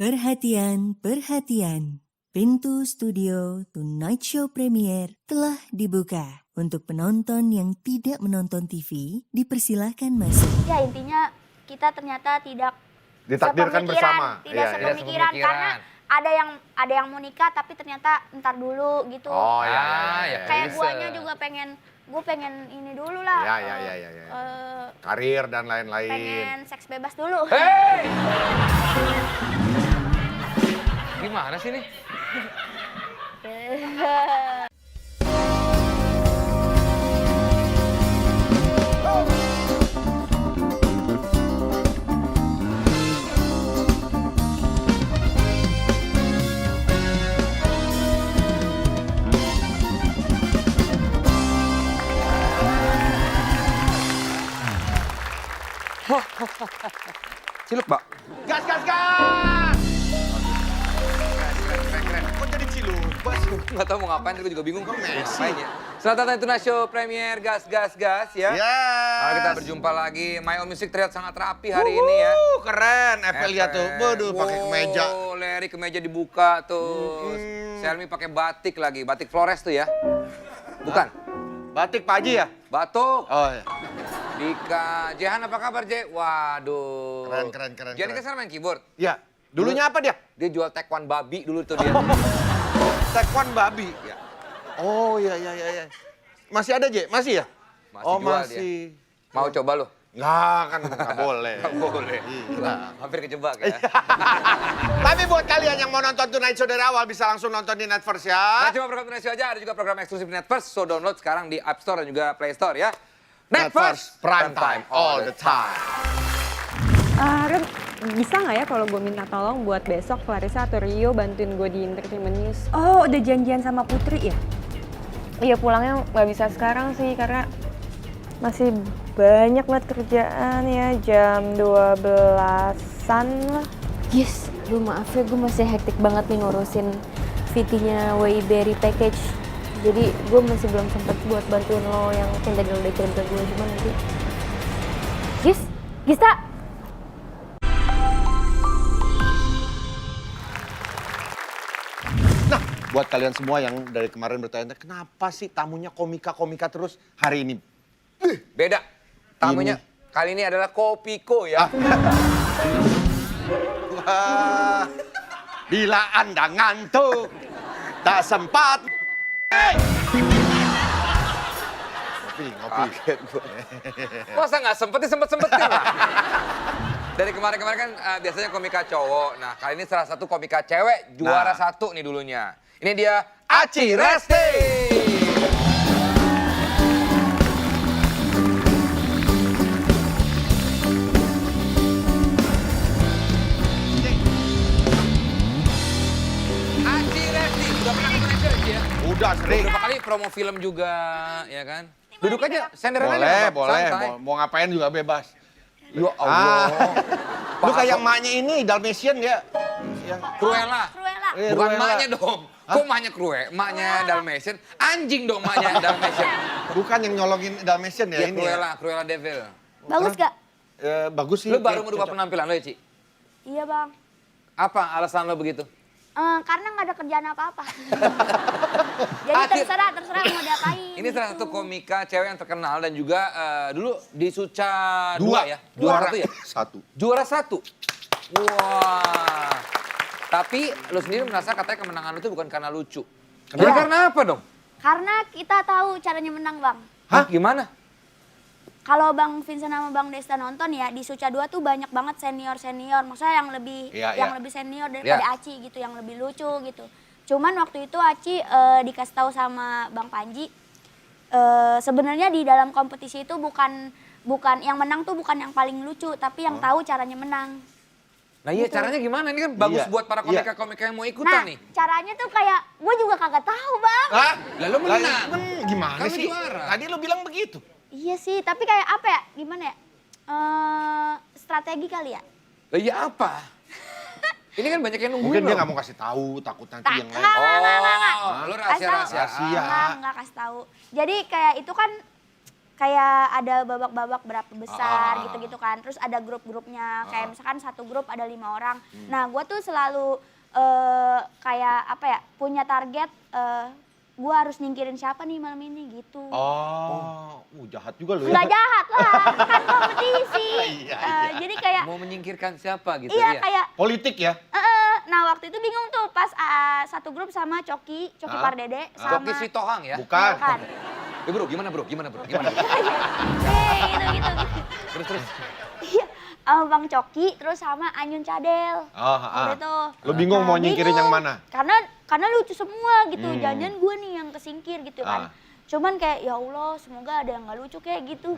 Perhatian, perhatian. Pintu studio Tonight Show Premier telah dibuka. Untuk penonton yang tidak menonton TV, dipersilahkan masuk. Ya intinya kita ternyata tidak Ditakdirkan bersama. Tidak sepemikiran karena ada yang mau nikah tapi ternyata ntar dulu gitu. Oh ya. Kayak guanya juga gue pengen ini dulu lah. Ya. Karir dan lain-lain. Pengen seks bebas dulu. Hei! Gimana sih nih? Ciluk, Mbak. Gas! Keren. Kok jadi cilubas? Nggak tahu mau ngapain, gue juga bingung. Messi. Ngapain ya? Selamat datang di Tonight Show Premier Gas ya. Nah, kita berjumpa lagi. My Own Music terlihat sangat rapi hari ini ya. Keren. Efel lihat tuh. Waduh, pakai kemeja. Oh, Larry kemeja dibuka tuh. Selmi pakai batik lagi. Batik Flores tuh ya. Bukan? Batik Pak Haji ya? Batuk. Oh ya. Dika. Jehan apa kabar, Je? Waduh. Keren. Jehan kan sekarang main keyboard. Ya. Dulunya apa dia? Dia jual tekwan babi dulu tuh dia. Tekwan babi. Ya. Oh iya. Masih ada, Je? Masih ya? Masih Oh, jual masih. dia. Mau coba lo? Nggak, kan nggak boleh. Nggak boleh. Gila. Hampir kejebak ya. Tapi buat kalian yang mau nonton Tonight Show dari awal bisa langsung nonton di Netverse ya. Nah, cuma program Tonight Show aja, ada juga program eksklusif di Netverse. So download sekarang di App Store dan juga Play Store ya. Netverse, Prime Time all the time. Ren, bisa nggak ya kalau gue minta tolong buat besok Clarissa atau Rio bantuin gue di Entertainment News? Oh, udah janjian sama Putri ya? Iya, pulangnya nggak bisa sekarang sih karena masih banyak banget kerjaan ya, jam 12-an lah. Yes, lu maaf ya, gue masih hektik banget nih ngurusin VT-nya Wayberry Package. Jadi gue masih belum sempet buat bantuin lo yang tadi lo udah kirim ke gue, cuman nanti. Gista! Nah, buat kalian semua yang dari kemarin bertanya, kenapa sih tamunya komika-komika terus hari ini? Beda. Tamunya kali ini adalah Kopiko ya. Wah, bila Anda ngantuk, tak sempat. Ngopi. Kaget gue. Masa nggak sempet-sempetin lah. Dari kemarin-kemarin kan biasanya komika cowok. Nah, kali ini salah satu komika cewek juara satu nih dulunya. Ini dia Aci Resti. Aci Resti udah pernah ketemu Aci ya? Udah sering. Beberapa kali promo film juga, ya kan? Duduk aja, senderan aja. Boleh. Santai. Mau ngapain juga bebas. Ya Allah. Lu kayak emaknya ini, Dalmatian ya. Yang Cruella. Bukan Cruella. emaknya dong. Kok emaknya Cruella? Emaknya Dalmatian. Anjing dong emaknya Dalmatian. Bukan yang nyolongin Dalmatian ya, Ya ini. Cruella Devil. Bagus gak? Bagus sih. Lu baru Ya, merubah cocok. penampilan lo ya, Ci? Iya bang. Apa alasan lo begitu? Karena nggak ada kerjaan apa-apa. Jadi terserah mau diapain. Ini salah satu komika cewek yang terkenal dan juga dulu di Suca Dua. 2 ya? Juara 1 ya? Satu. Juara 1. Wah. Tapi lo sendiri merasa katanya kemenangan lo itu bukan karena lucu. Jadi karena apa dong? Karena kita tahu caranya menang bang. Hah? Gimana? Kalau Bang Vincent sama Bang Desta nonton ya, di Suca 2 tuh banyak banget senior-senior. Maksudnya yang lebih lebih senior daripada Aci gitu, yang lebih lucu gitu. Cuman waktu itu Aci dikasih tahu sama Bang Panji, sebenarnya di dalam kompetisi itu bukan yang menang tuh bukan yang paling lucu, tapi yang tahu caranya menang. Nah iya caranya gimana? Ini kan bagus buat para komika-komika yang mau ikutan nih. Caranya tuh kayak, gue juga kagak tahu bang. Hah? Lalu menang. Gimana Kamu sih? juara. Tadi lu bilang begitu. Iya sih, tapi kayak apa ya, gimana ya, strategi kali ya. Lah iya apa? Ini kan banyak yang nungguin Mungkin dia loh. nggak mau kasih tahu, takut nanti yang lain. Oh, lu Kasih tahu. rahasia-rahasia. Rahasia. Enggak kasih tahu. Jadi kayak itu kan kayak ada babak-babak berapa besar gitu-gitu kan. Terus ada grup-grupnya, kayak misalkan satu grup ada 5 orang. Nah gue tuh selalu kayak apa ya, punya target gue harus nyingkirin siapa nih malam ini gitu. Jahat juga lu ya. Nggak jahat lah, kan kompetisi. Jadi kayak Mau menyingkirkan siapa gitu iya ya? kayak Politik ya? nah waktu itu bingung tuh pas satu grup sama Coki Pardede sama Coki Sitohang ya? Bukan. Bukan. Bro, gimana bro? Gimana bro? gitu. Terus. Iya, sama Bang Coki terus sama Anyun Cadel. Waktu itu. Lu bingung mau nyingkirin yang mana? Karena lucu semua gitu. Jangan gue nih yang kesingkir gitu kan. Cuman kayak ya Allah semoga ada yang gak lucu kayak gitu.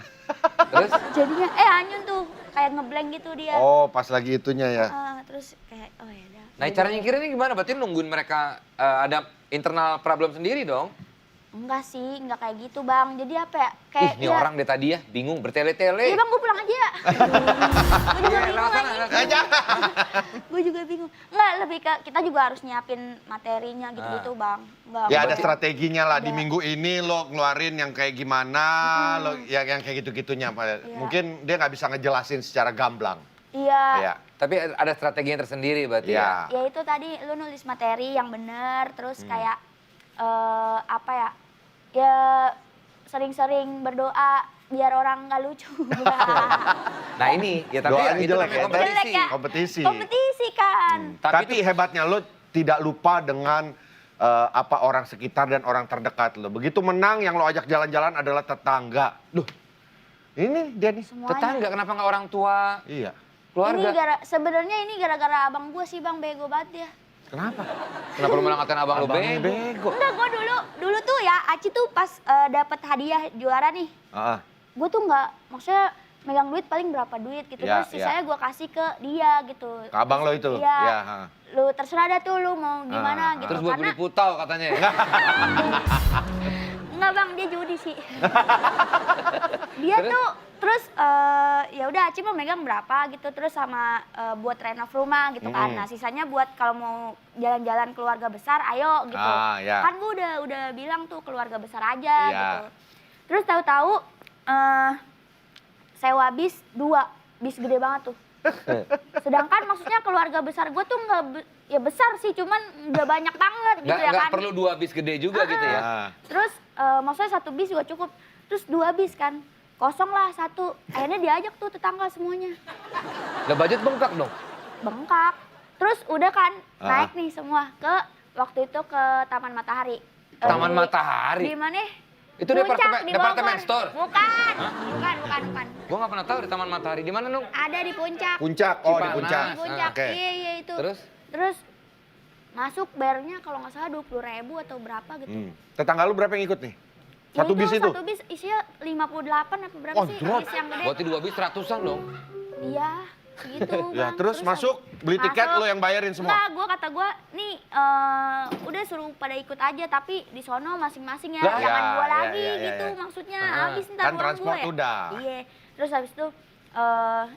Terus? Jadinya Anyun tuh kayak ngeblank gitu dia. Oh, pas lagi itunya ya. Terus kayak oh ya udah. Nah cara nyingkirinnya gimana? Berarti nungguin mereka ada internal problem sendiri dong? Enggak sih, enggak kayak gitu Bang. Jadi apa ya? Kayak Ini orang deh tadi ya, bingung bertele-tele. Iya Bang, gue pulang aja. Gue juga bingung lagi. Gue juga bingung. Enggak, lebih ke kita juga harus nyiapin materinya gitu-gitu Bang. Enggak. Ya ada strateginya lah di minggu ini lo ngeluarin yang kayak gimana, lo yang kayak gitu-gitunya. Mungkin dia nggak bisa ngejelasin secara gamblang. Iya. Iya. Tapi ada strateginya tersendiri berarti ya? Ya itu tadi lu nulis materi yang bener, terus kayak apa ya? Ya sering-sering berdoa biar orang nggak lucu. Nah ini, ya tapi Doanya itu jelek namanya ya? kompetisi. Jelek ya? Kompetisi. Kompetisi kan. Tapi hebatnya lo tidak lupa dengan apa orang sekitar dan orang terdekat lo. Begitu menang yang lo ajak jalan-jalan adalah tetangga. Duh, ini dia nih. Semuanya. Tetangga, kenapa nggak orang tua, Iya. keluarga? Sebenarnya ini gara-gara abang gue sih Bang, bego banget ya. Kenapa? Kenapa lu malah ngatain abang lu Abangnya bego? Enggak, gue dulu tuh ya Aci tuh pas dapet hadiah juara nih. Gue tuh maksudnya megang duit paling berapa duit gitu. Ya, Terus sisanya gue kasih ke dia gitu. Ke abang lo itu? Iya. Ya, Lu terserah dah tuh lu mau gimana gitu. Terus buat beli putau katanya ya? Enggak Bang, dia judi sih. Dia tuh terus ya udah Aci mau megang berapa gitu, terus sama buat renov rumah gitu kan. Nah sisanya buat kalau mau jalan-jalan keluarga besar ayo gitu. Ya. Kan gue udah bilang tuh keluarga besar aja Ya. gitu. Terus tahu-tahu sewa bis 2, bis gede banget tuh. Sedangkan maksudnya keluarga besar gue tuh ya besar sih, cuman udah banyak banget gitu ya kan. Nggak perlu 2 bis gede juga gitu ya? Terus maksudnya 1 bis juga cukup, terus 2 bis kan. Kosong lah 1, akhirnya diajak tuh tetangga semuanya. Udah budget bengkak dong? Bengkak. Terus udah kan naik nih semua ke waktu itu ke Taman Matahari. Taman Matahari? Di mana? Itu Puncak, di departemen Bogor. store? Bukan. Gua nggak pernah tahu di Taman Matahari. Di mana Nung? Ada di Puncak. Puncak, oh di Cipanas. puncak. Di Puncak, Oke. iya itu. Terus? Masuk bayarnya kalau nggak salah 20.000 atau berapa gitu. Tetangga lu berapa yang ikut nih? Ya Satu bis itu? Satu bis isinya 58 apa berapa Oh, sih? drop. Bis yang gede. Berarti 2 bis 100-an dong? Iya, segitu Ya, Bang. terus masuk, beli tiket masuk. lo yang bayarin semua? Enggak, kata gue, nih udah suruh pada ikut aja, tapi di sono masing-masing ya, Lah, jangan ya, gue ya, lagi ya, ya, gitu ya. maksudnya. Habis ntar Kan uang transport gue. udah. Iya, terus habis itu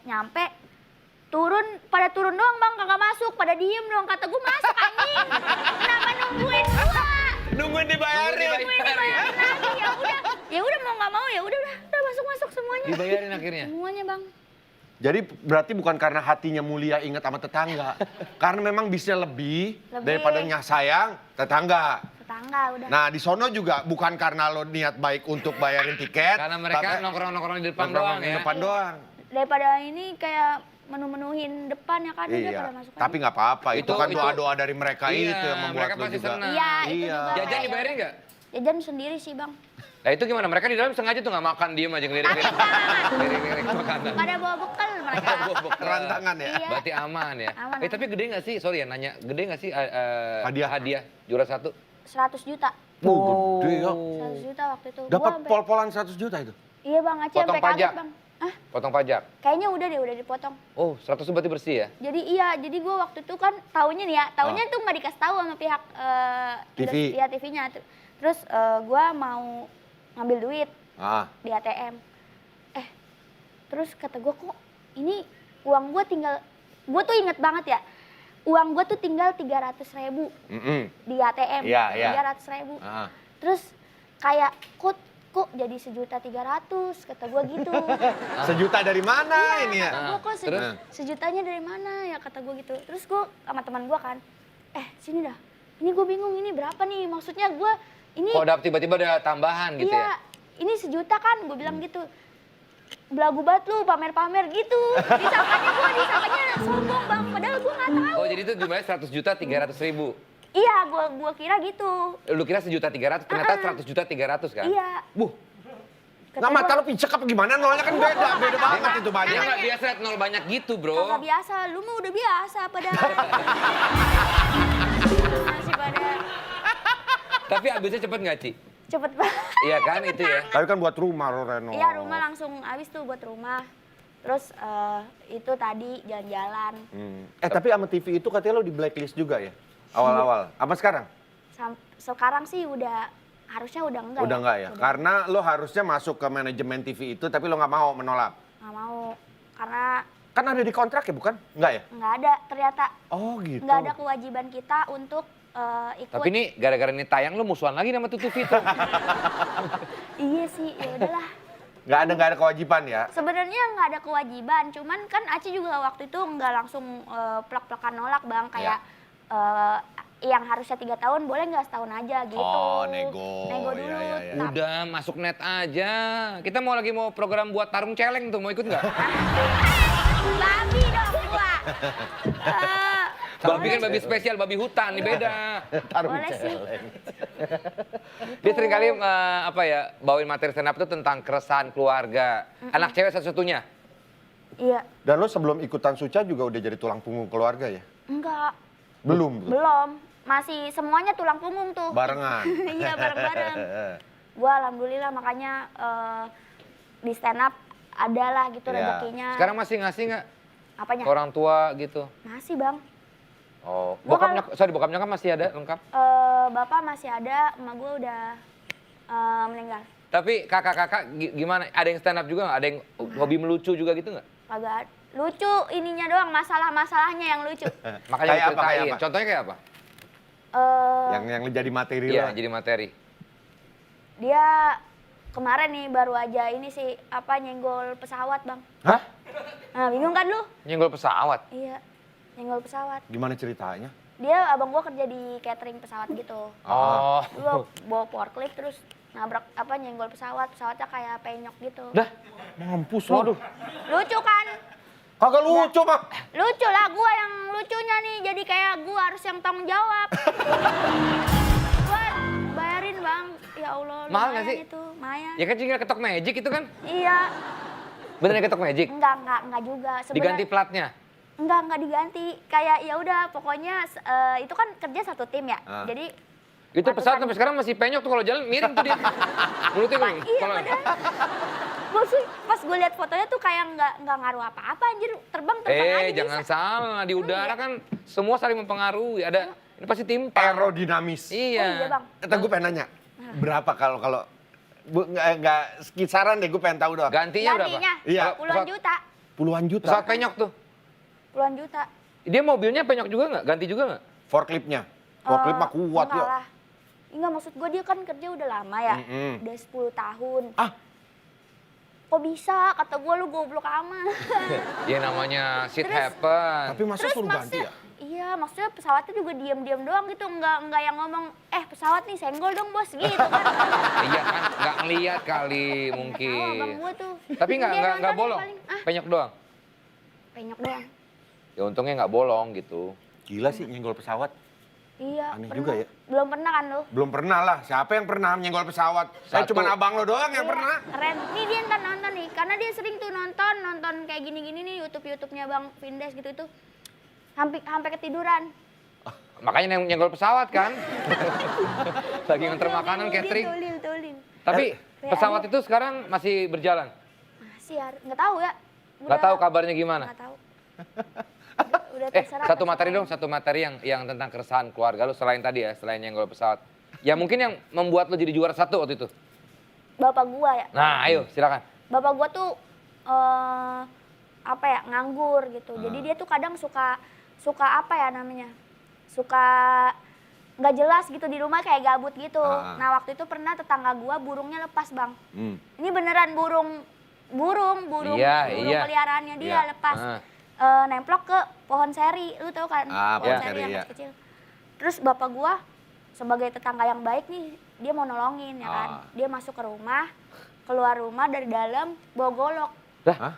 nyampe, pada turun doang Bang, kagak masuk, pada diem dong. Kata gue masuk anjing, kenapa nungguin gue? Nungguin dibayarin. Nungguin dibayarin lagi, ya udah mau nggak mau ya udah masuk semuanya. Dibayarin akhirnya? Semuanya Bang. Jadi berarti bukan karena hatinya mulia inget sama tetangga. Karena memang bisnya lebih daripada sayang tetangga. Tetangga udah. Nah di sono juga bukan karena lo niat baik untuk bayarin tiket. Karena mereka nongkrong-nongkrong di depan doang di ya? depan doang. Daripada ini kayak menu-menuhin depan ya kan, udah pada masuk Tapi aja. nggak apa-apa. Itu kan Itu- doa-doa dari mereka Iya, itu yang membuat mereka lo pasti juga. senang. Iya, itu Iya. juga. Jajan dibayarin nggak? Jajan sendiri sih Bang. Nah itu gimana? Mereka di dalam sengaja tuh nggak makan, diem aja ngelirik-lirik. Ngelirik-lirik makanan. Pada bawa bekal mereka. Kerantangan ya? Iya. Berarti aman ya? Aman, Tapi gede nggak sih? Sorry ya nanya, gede nggak sih Hadiah? juara 1? 100 juta. Gede ya. 100 juta waktu itu. Dapat Gua sampai- pol-polan 100 juta itu? Iya Bang, Aceh Potong sampai pajak? kaget Bang. Hah? Potong pajak? Kayaknya udah dipotong. Oh 100 itu berarti bersih ya? Jadi gue waktu itu kan taunya nih ya, taunya tuh nggak dikasih tahu sama pihak TV. Iya TV-nya. Terus gue mau ngambil duit di ATM. Terus kata gue kok ini uang gue tinggal, gue tuh inget banget ya, uang gue tuh tinggal 300.000 di ATM, Iya, iya. 300.000. Ah. Terus kayak kok kok jadi 1.300.000 kata gue gitu. Sejuta dari mana ini ya? Kata gue kok Terus? sejutanya dari mana ya kata gue gitu. Terus gue sama teman gue kan, sini dah, ini gue bingung ini berapa nih, maksudnya gue ini. Kok dapet tiba-tiba ada tambahan gitu iya, ya? ini 1 juta kan, gue bilang gitu. Belagu banget lu, pamer-pamer gitu. Disangkanya sombong bang, padahal gue gak tahu. Oh jadi itu jumlahnya 100.300.000. Iya, gua kira gitu. Lu kira 1.300.000, ternyata 100.300.000 kan? Iya. Buh, Nggak, mata lu pincek apa gimana? Nolnya kan beda banget itu dia banyak. nggak biasa liat nol banyak gitu bro. Kagak biasa, lu mah udah biasa pada. Masih pada Tapi habisnya cepet nggak Ci? cepet banget. Iya kan itu ya? Tapi kan buat rumah lo Reno. Iya, rumah langsung habis tuh buat rumah. Terus itu tadi jalan-jalan. Tapi sama TV itu katanya lo di blacklist juga ya? Awal-awal. Apa sekarang? Sekarang sih harusnya udah enggak Udah ya. enggak ya? Karena lo harusnya masuk ke manajemen TV itu tapi lo nggak mau menolak. Nggak mau, karena Kan ada di kontrak ya bukan? Enggak ya? nggak ada ternyata. Oh gitu. Nggak ada kewajiban kita untuk ikut. Tapi ini gara-gara ini tayang lu musuhan lagi sama tuh TV itu. Iya sih, ya udahlah. Nggak ada kewajiban ya? Sebenarnya nggak ada kewajiban, cuman kan Aci juga waktu itu nggak langsung plak-plakan nolak bang, kayak yang harusnya 3 tahun boleh nggak setahun aja gitu. Oh, nego. Nego Iya, dulu. iya, iya. Udah masuk net aja. Kita mau program buat tarung celeng tuh, mau ikut nggak? Babi dong gua. Babi kan babi spesial, babi hutan, ini beda. Taruh Boleh sih. celeng. Dia sering kali bawain materi stand up itu tentang keresahan keluarga. Anak cewek satu-satunya. Iya, Dan lo sebelum ikutan Suca juga udah jadi tulang punggung keluarga ya? enggak, Belum. belum. Masih semuanya tulang punggung tuh. Barengan. Iya, bareng-bareng. Gua alhamdulillah makanya di stand up adalah gitu Iya. rezekinya. Sekarang masih ngasih nggak Apanya? ke orang tua gitu? Masih bang. Oh, Gua bokap nyokap masih ada lengkap? Bapak masih ada, emak gue udah meninggal. Tapi kakak-kakak gimana? Ada yang stand up juga nggak? Ada yang hobi melucu juga gitu nggak? Kagak lucu ininya doang, masalah-masalahnya yang lucu. Makanya Kayak apa, ceritain. kayak apa? Contohnya kayak apa? Yang jadi materi Iya, lo. jadi materi. Dia kemarin nih baru aja ini sih nyenggol pesawat bang. Hah? Nah bingung kan lu? Nyenggol pesawat. Iya, nyenggol pesawat. Gimana ceritanya? Dia abang gua kerja di catering pesawat gitu. Oh. Gua bawa forklift terus nabrak nyenggol pesawatnya kayak penyok gitu. Dah, Mampus lo. Lucu kan? Kagak lucu mah. Lucu lah, gua yang lucunya nih, jadi kayak gua harus yang tanggung jawab. Gua bayarin bang, ya Allah. Mahal nggak lumayan sih? Itu, lumayan. Ya kan tinggal ketok magic itu kan? Iya, Beneran ketok magic? enggak juga. Diganti platnya? Enggak diganti. Kayak ya udah, pokoknya itu kan kerja satu tim ya. Ah. Jadi Itu pesawat sampai sekarang masih penyok tuh kalau jalan miring tuh dia. Mulutnya miring. iya Kalau- padahal. Pas gue lihat fotonya tuh kayak nggak ngaruh apa-apa anjir, terbang aja jangan bisa. salah, di udara kan semua saling mempengaruhi. Ada ini pasti timpa. Aerodinamis. Oh iya Iya. bang. Gue pengen nanya, berapa kalau nggak kisaran deh, gue pengen tahu doang. Gantinya berapa? Gantinya Iya. puluhan Pesawat- juta. Puluhan juta. Pesawat penyok tuh. Puluhan juta. Dia mobilnya penyok juga nggak? Ganti juga nggak? Forkliftnya. Forklift mah kuat enggak ya. lah. Enggak, maksud gue dia kan kerja udah lama ya. Mm-mm. Udah 10 tahun. Ah. Kok bisa? Kata gue lu goblok amat. Ya namanya shit Terus- happen. Tapi masa suruh ganti ya? Iya, maksudnya pesawatnya juga diam-diam doang gitu. Enggak yang ngomong, pesawat nih senggol dong bos gitu kan. Iya kan, nggak ngeliat kali Tahu abang mungkin. gue tuh. Tapi Dia nggak nonton bolong, paling, penyok doang. Penyok doang. Ya untungnya nggak bolong gitu. Gila sih nyenggol pesawat. Iya, Aneh pernah. juga ya. Belum pernah kan lu? Belum pernah lah. Siapa yang pernah nyenggol pesawat? Saya Satu. cuma abang lo doang yang Iya, pernah. Keren. Nih dia ntar nonton nih, karena dia sering tuh nonton kayak gini-gini nih YouTube-nya Bang Vindes gitu itu. Sampai ketiduran. Makanya nyenggol pesawat kan. Lagi nganter makanan catering. Tulin. Tapi pesawat itu sekarang masih berjalan. Masih nggak tahu ya. Nggak tahu kabarnya gimana. Nggak tahu. Udah terserah. Satu materi dong, satu materi yang tentang keresahan keluarga lu selain tadi ya, selain nyenggol pesawat. Ya mungkin yang membuat lu jadi juara satu waktu itu. Bapak gua ya. Nah, ayo silakan. Bapak gua tuh nganggur gitu. Jadi dia tuh kadang suka apa ya namanya? Suka nggak jelas gitu di rumah kayak gabut gitu. Ah. Nah waktu itu pernah tetangga gua burungnya lepas bang. Hmm. Ini beneran burung Iya, peliharaannya dia Iya. lepas. Nemplok ke pohon seri, lu tau kan? Ah, pohon pohon seri seri, yang iya. kecil. Terus bapak gua sebagai tetangga yang baik nih, dia mau nolongin ya kan. Ah. Dia masuk ke rumah, keluar rumah dari dalam bawa golok. Hah?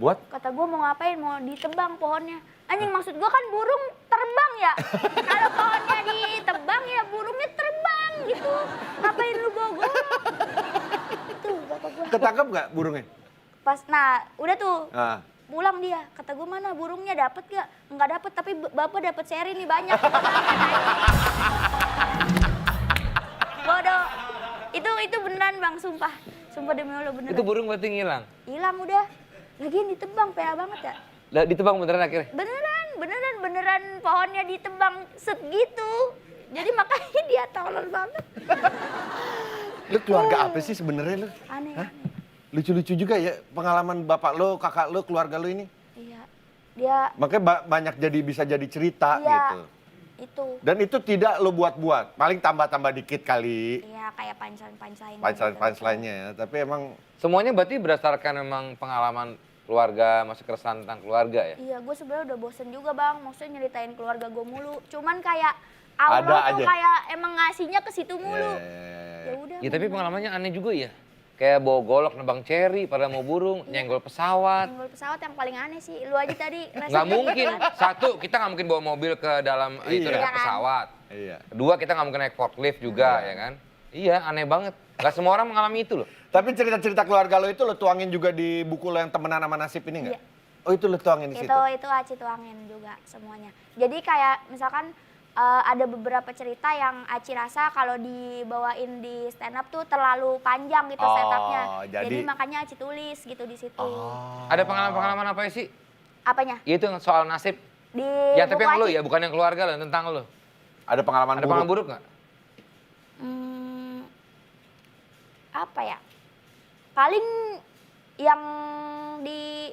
Buat? Kata gua mau ngapain? Mau ditebang pohonnya. Anjing maksud gua kan burung terbang ya. Kalau pohonnya ditebang ya burungnya terbang gitu. Ngapain lu bawa golok? Itu bapak gua. Ketangkep nggak burungnya? Pas, nah udah tuh. Ah. Pulang dia, kata gue mana burungnya dapet gak? Enggak dapet, tapi bapak dapet seri nih banyak. Bodoh. Itu beneran bang, sumpah. Sumpah demi Allah beneran. Itu burung berarti ngilang? Hilang udah. Lagian ditebang, PA banget ya. Lah ditebang beneran akhirnya? Beneran pohonnya ditebang segitu. Jadi makanya dia tolol banget. Lu keluarga apa sih sebenarnya lu? Aneh. Hah? Lucu-lucu juga ya pengalaman bapak lo, kakak lo, keluarga lo ini. Iya. Dia, Makanya banyak bisa jadi cerita iya, gitu. itu. Dan itu tidak lo buat-buat, paling tambah-tambah dikit kali. Iya, kayak punchline. Punchline-punchline-nya ya, tapi emang Semuanya berarti berdasarkan memang pengalaman keluarga, masih keresahan tentang keluarga ya? Iya, gue sebenarnya udah bosen juga bang, maksudnya nyeritain keluarga gue mulu. Cuman kayak Ada Allah tuh aja. kayak emang ngasihnya ke situ mulu. ya. Ya udah. Ya tapi pengalamannya aneh juga ya. Kayak bawa golok nebang ceri pada mau burung, nyenggol pesawat. Nyenggol pesawat yang paling aneh sih, lu aja tadi. Nggak mungkin. Satu, kita nggak mungkin bawa mobil ke dalam itu Iya. dekat pesawat. Iya. Kedua, kita nggak mungkin naik forklift juga ya kan. Iya, aneh banget. Nggak semua orang mengalami itu loh. Tapi cerita-cerita keluarga lo itu lo tuangin juga di buku lo yang temenan sama Nasib ini nggak? Iya. Oh itu lo tuangin di situ? Itu Aci tuangin juga semuanya. Jadi kayak misalkan ada beberapa cerita yang Aci rasa kalau dibawain di stand up tuh terlalu panjang gitu Oh, setupnya. jadi Makanya Aci tulis gitu di situ. Ada pengalaman-pengalaman apa sih? Apanya? Ya itu yang soal nasib. Di Ya tapi buku yang lo Aci. ya, bukan yang keluarga lo, tentang lo. Ada pengalaman Ada pengalaman buruk nggak? Apa ya? Paling yang di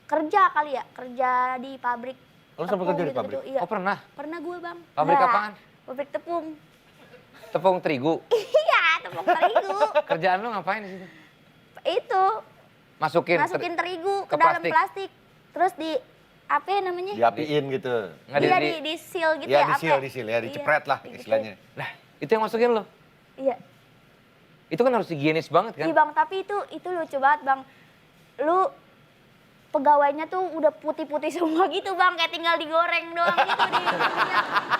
kerja kali ya, kerja di pabrik. Lo sempat tepung kerja di gitu-gitu. pabrik? Iya. Oh pernah? Pernah gue bang. Pabrik Nah, apaan? Pabrik tepung. Tepung terigu. Iya, tepung terigu. Kerjaan lo ngapain di situ? Itu Masukin terigu ke ke dalam plastik. plastik. Terus di apa ya namanya? Diapiin gitu. Nggak Iya di- di seal gitu Ya ya. di seal ya, dicepret lah gitu. istilahnya. Lah, itu yang masukin lo. Iya. Itu kan harus higienis banget kan? Iya bang, tapi itu lucu banget bang. Lu pegawainya tuh udah putih-putih semua gitu bang, kayak tinggal digoreng doang gitu di ininya.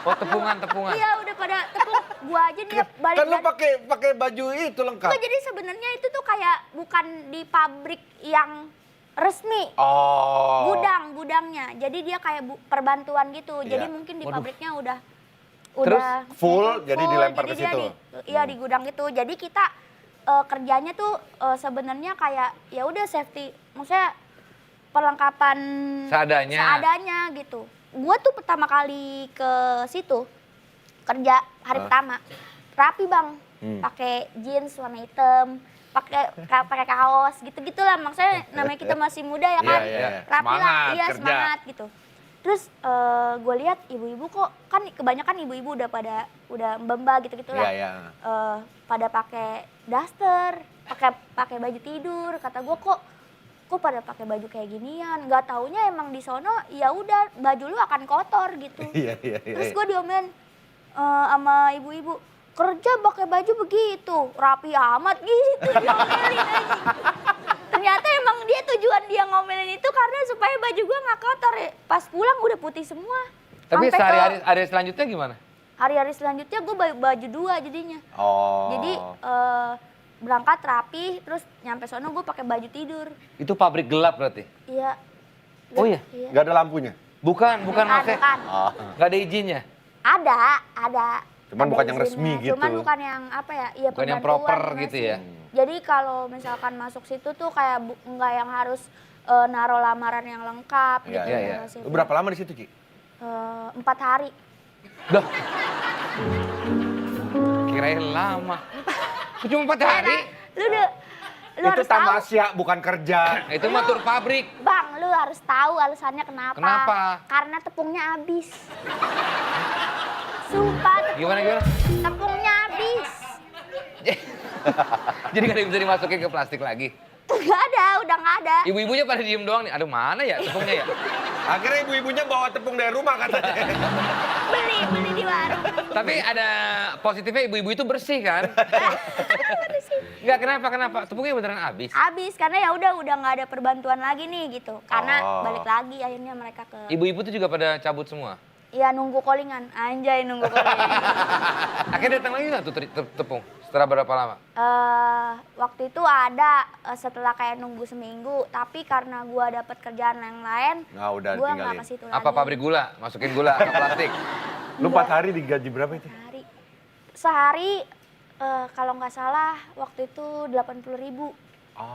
Oh tepungan. Iya udah pada tepung. Gua aja nih balik Kan lo pakai baju itu lengkap. Enggak, jadi sebenarnya itu tuh kayak bukan di pabrik yang resmi. Oh. Gudangnya. Jadi dia kayak perbantuan gitu. Jadi Iya. mungkin di Waduh. pabriknya udah Terus full, jadi dilempar jadi ke dia situ. Iya di gudang gitu. Jadi kita kerjanya tuh sebenarnya kayak ya udah safety. Maksudnya perlengkapan seadanya gitu. Gua tuh pertama kali ke situ kerja hari pertama. Rapi, Bang. Pakai jeans warna hitam, pakai kaos gitu-gitulah. Maksudnya namanya kita masih muda ya kan. Iya. Rapi lah, Semangat iya kerja. semangat gitu. Terus gue lihat ibu-ibu kok kan kebanyakan ibu-ibu udah mbak gitu-gitu lah. Iya. Pada pakai daster, pakai baju tidur. Kata gue kok pada pakai baju kayak ginian. Nggak taunya emang di sono ya udah baju lu akan kotor gitu. Iya. Terus gue diomelin sama ibu-ibu, kerja pakai baju begitu, rapi amat gitu diomelin aja. Ternyata emang tujuan dia ngomelin itu karena supaya baju gue nggak kotor ya. Pas pulang udah putih semua. Tapi Sampai sehari-hari hari selanjutnya gimana? hari-hari selanjutnya gue baju dua jadinya. Oh. Jadi berangkat rapi, terus nyampe sono gue pakai baju tidur. Itu pabrik gelap berarti? Iya. Oh iya? Nggak ada lampunya? Bukan maksudnya. Bukan. Oh. Nggak ada izinnya? Ada. Cuman Ada bukan yang izinnya. resmi gitu. Cuman bukan yang apa ya? Iya, Bukan yang perbantuan, proper enggak gitu sih. ya? Jadi kalau misalkan masuk situ tuh kayak nggak yang harus naruh lamaran yang lengkap Iya, gitu. iya, ya iya. nggak sih? Lu berapa lama di situ, Ci? 4 hari. Dah. Kirain lama. Cuma 4 hari? Lu Itu harus tahu. tamasya, bukan kerja. Itu mah tur pabrik. Bang, lu harus tahu alasannya kenapa. Kenapa? Karena tepungnya habis. Sumpah, Gimana? tepungnya habis. Jadi nggak bisa dimasukin ke plastik lagi. Nggak ada, udah nggak ada. Ibu-ibunya pada diem doang nih. Aduh mana ya tepungnya ya? Akhirnya ibu-ibunya bawa tepung dari rumah katanya. Beli di warung. Tapi ada positifnya ibu-ibu itu bersih kan? Enggak, kenapa? Tepungnya beneran habis. Habis karena ya udah nggak ada perbantuan lagi nih gitu. Karena balik lagi akhirnya mereka ke. Ibu-ibu tuh juga pada cabut semua. Iya nunggu callingan, anjay nunggu callingan. Akhirnya datang lagi nggak tuh tepung? Setelah berapa lama? Waktu itu ada setelah kayak nunggu seminggu, tapi karena gua dapat kerjaan yang lain, Nah, udah gua tinggalin. nggak ke situ lagi. Apa pabrik gula? Masukin gula ke plastik. Lu 4 hari digaji berapa itu? Sehari kalau nggak salah waktu itu 80.000.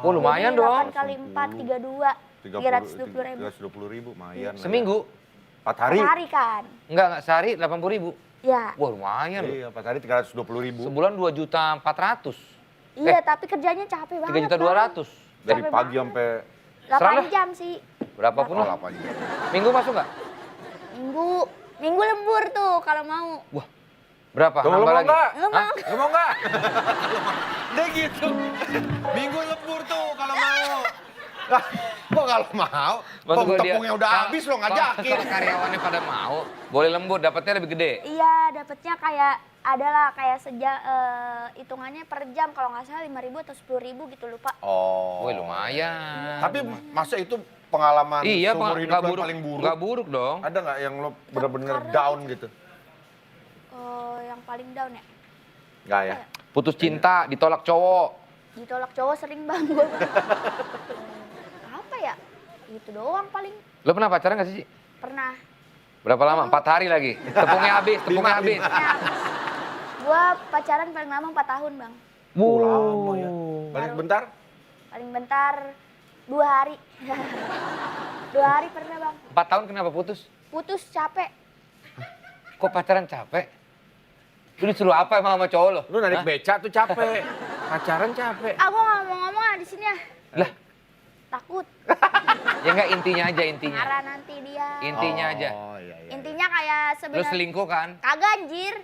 Oh lumayan dong. 8 kali 4, 32. 320.000. 320.000, lumayan. Seminggu? 4 hari? Sehari kan? Enggak, sehari 80.000. Ya. Wah lumayan. Iya, 4 hari 320.000. Sebulan 2.400.000. Iya, tapi kerjanya capek banget. 3.200.000. Dari Capek pagi banget. sampai 8 jam sih. Berapapun lah. 8 jam. Minggu masuk nggak? Minggu lembur tuh kalau mau. Wah, berapa? Lu Nambah mau lagi? nggak? Lu mau? Lu mau nggak? Dia gitu. Minggu lembur tuh kalau mau. Lah, kok kalau mau? Maksud gua dia- Tepungnya udah kalau- habis lo ngajakin. Kalau karyawannya pada mau, boleh lembur, dapatnya lebih gede. Iya, dapatnya kayak adalah kayak hitungannya per jam kalau nggak salah 5.000 atau 10.000 gitu lupa. Oh. Wih lumayan. Tapi masa itu pengalaman Iya, seumur hidup nggak lo yang buruk, paling buruk? nggak buruk dong. Ada nggak yang lo bener-bener Karena- down gitu? Yang paling down ya. Nggak ya? Putus cinta, ditolak cowok. Ditolak cowok sering bang gue. Apa ya? Itu doang paling Lo pernah pacaran nggak sih? pernah. Berapa lama? 4 hari lagi. Tepungnya habis, tepungnya habis. Gue pacaran paling lama 4 tahun bang. Lama ya. Paling bentar? Paling bentar 2 hari. 2 hari pernah bang. 4 tahun kenapa putus? Putus capek. Kok pacaran capek? Lu disuruh apa emang sama cowok lo? Lu narik Hah? beca tuh capek. Pacaran capek. Aku nggak mau ngomong di sini ya. Lah, Takut. ya enggak intinya aja intinya. Marah nanti dia. Intinya aja. Oh iya iya. Intinya kayak Lu sebenarnya. selingkuh kan? Kagak anjir.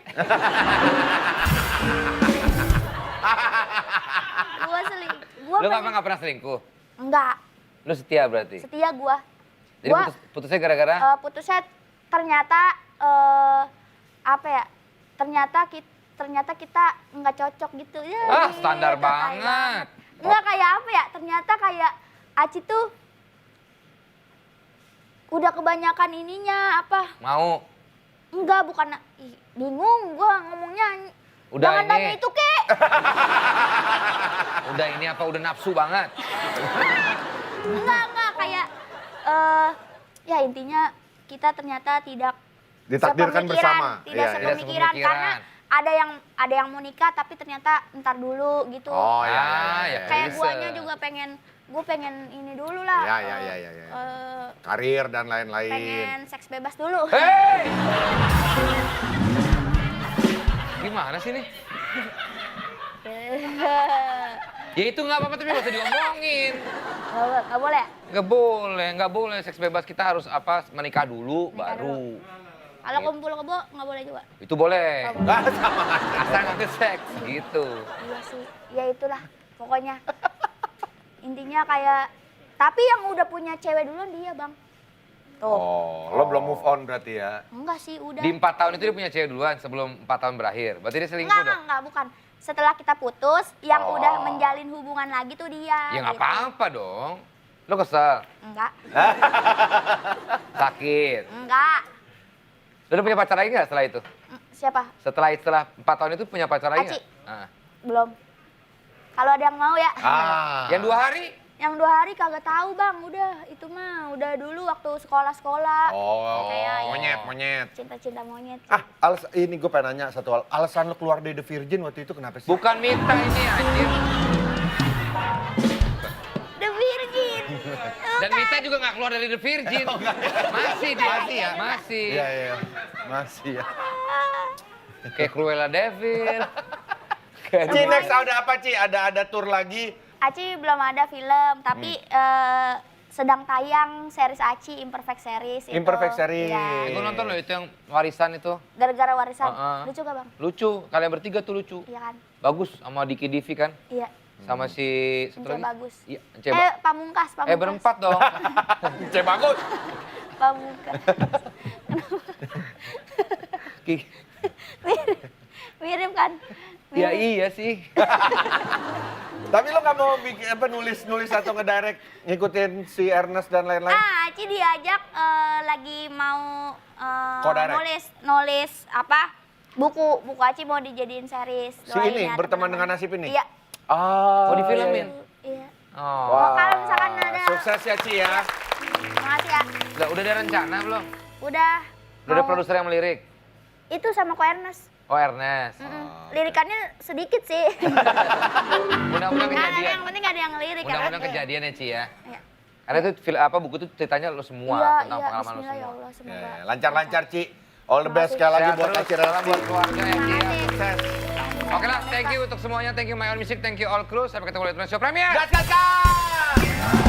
Gua Lu nggak pernah selingkuh? Enggak, Lu setia berarti? setia gua. Jadi putusnya gara-gara? Putusnya ternyata apa ya? Ternyata kita nggak cocok gitu. Ya, Ah, gitu, standar tai banget. Enggak kayak apa ya? Ternyata kayak Aci tuh udah kebanyakan ininya apa? Mau? Enggak, bukan. Ih, bingung gua ngomongnya. Udah Jangan ini. tanya itu, Kek. Udah ini apa? Udah nafsu banget? Enggak kayak ya intinya kita ternyata tidak Ditakdirkan sepemikiran, bersama. tidak Iya, iya. sepemikiran karena ada yang mau nikah tapi ternyata ntar dulu gitu. Oh iya iya. Ah, iya, ya iya. Kayak bisa. guanya juga gue pengen ini dulu lah. Iya, iya, iya, iya, iya. Karir dan lain-lain. Pengen seks bebas dulu. Hei! Gimana sih nih? Ya itu nggak apa-apa tapi nggak usah diomongin. Nggak boleh. Nggak boleh. Seks bebas kita harus apa? Menikah dulu, Menikah baru. Kalau kumpul kebo nggak boleh juga. Itu boleh. Oh, boleh. Asal nggak ke seks, gitu. Iya sih, ya itulah pokoknya. Intinya kayak, tapi yang udah punya cewek duluan dia bang. Tuh. Oh, lo belum move on berarti ya? Enggak sih, udah. Di 4 tahun itu dia punya cewek duluan sebelum 4 tahun berakhir. Berarti dia selingkuh dong? Enggak, bukan. Setelah kita putus, yang Oh. udah menjalin hubungan lagi tuh dia. Ya nggak gitu. apa-apa dong. Lo kesel, Enggak, sakit. enggak. Lo udah punya pacar lagi nggak setelah itu? Siapa? Setelah 4 tahun itu punya pacar lagi Aci. nggak? Ah. Belum. Kalau ada yang mau ya. Yang 2 hari? Yang 2 hari kagak tahu bang, udah itu mah udah dulu waktu sekolah-sekolah. Oh, Kayak monyet. cinta-cinta monyet. Ah, ini gue pengen nanya satu hal. Alasan lo keluar dari The Virgin waktu itu kenapa sih? Bukan Mita ini anjir. The Virgin. Dan Mita juga nggak keluar dari The Virgin. Masih dia. Masih ya? Masih. Iya, iya. Masih ya. Kayak Cruella De Vil. Ci, next ada apa Ci? Ada tour lagi? Aci belum ada film, tapi sedang tayang series Aci Imperfect Series itu. Imperfect Series. Iya. Gue nonton loh itu yang warisan itu. Gara-gara warisan. Lucu gak bang? Lucu, kalian bertiga tuh lucu. Iya kan? Bagus sama Diki Divi kan? Iya. Sama si satu Ence lagi? Bagus. Iya, Ence Bagus. Pamungkas. Berempat dong. Cek bagus. Pamungkas. Ki- Mirip kan? Ya iya sih. Tapi lo gak mau bikin apa nulis atau ngedirect ngikutin si Ernest dan lain-lain? Aci diajak lagi mau Co-direct? nulis apa? Buku Aci mau dijadiin series. Si Doain ini ya, berteman teman-teman. dengan nasib ini? Iya. Oh, Oh, difilmin? Iya. Oh. Wah, Kalau misalkan ada- sukses ya Ci ya. Makasih ya. Udah ada rencana belum? Udah. Udah ada mau- produser yang melirik? Itu sama Ko Ernest. Oh Ernest. Lirikannya sedikit sih. Mudah-mudahan Nggak ada, kejadian. yang penting gak ada yang lirik. Mudah-mudahan kejadian ya Ci ya. Iya. Karena itu buku itu ceritanya lo semua Iya, tentang iya, pengalaman lo bismillah ya semua. Allah, semoga. Ya, lancar-lancar Ci. All the best Makasih. sekali lagi Sehat buat terus, Aci salam Resti. buat keluarga ya Ci ya. Makasih. Sukses. Oke lah, thank you untuk semuanya, thank you My Own Music, thank you all crew. Sampai ketemu di Tonight Show Premier. Gas, gas, gas!